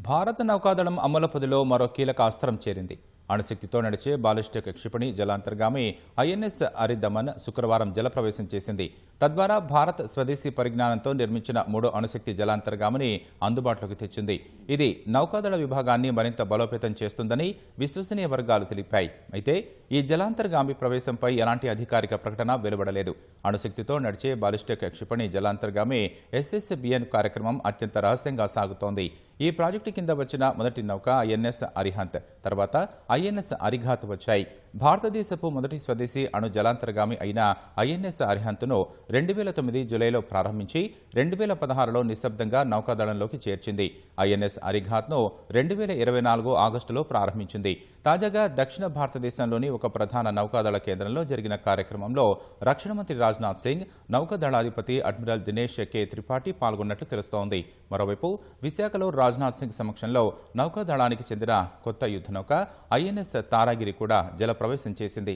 భారత నౌకాదళం అమల పదిలో మరో కీలక అస్త్రం చేరింది. అణుశక్తితో నడిచే బాలిస్టిక్ క్షిపణి జలాంతర్గామి ఐఎన్ఎస్ అరిదమన్ శుక్రవారం జలప్రవేశం చేసింది. తద్వారా భారత్ స్వదేశీ పరిజ్ఞానంతో నిర్మించిన 3వ అణుశక్తి జలాంతర్గామిని అందుబాటులోకి తెచ్చింది. ఇది నౌకాదళ విభాగాన్ని మరింత బలోపేతం చేస్తుందని విశ్వసనీయ వర్గాలు తెలిపాయి. అయితే ఈ జలాంతర్గామి ప్రవేశంపై ఎలాంటి అధికారిక ప్రకటన వెలువడలేదు. అణుశక్తితో నడిచే బాలిస్టిక్ క్షిపణి జలాంతర్గామి SSBN కార్యక్రమం అత్యంత రహస్యంగా సాగుతోంది. ఈ ప్రాజెక్టు కింద వచ్చిన మొదటి నౌక ఐఎన్ఎస్ అరిహంత్, తర్వాత ఐఎన్ఎస్ అరిఘాత్ వచ్చాయి. భారతదేశపు మొదటి స్వదేశీ అణు జలాంతర్గామి అయిన ఐఎన్ఎస్ అరిహంత్ను 2009 జూలైలో ప్రారంభించి 2016లో నిశ్శబ్దంగా నౌకాదళంలోకి చేర్చింది. ఐఎన్ఎస్ అరిఘాత్ను 2024 ఆగస్టులో ప్రారంభించింది. తాజాగా దక్షిణ భారతదేశంలోని ఒక ప్రధాన నౌకాదళ కేంద్రంలో జరిగిన కార్యక్రమంలో రక్షణ మంత్రి రాజ్నాథ్ సింగ్, నౌకాదళాధిపతి అడ్మిరల్ దినేష్ కే త్రిపాఠి పాల్గొన్నట్లు తెలుస్తోంది. మరోవైపు విశాఖలో రాజ్నాథ్ సింగ్ సమక్షంలో నౌకాదళానికి చెందిన కొత్త యుద్ధనౌక ఐఎన్ఎస్ తారాగిరి కూడా జలప్రవేశం చేసింది.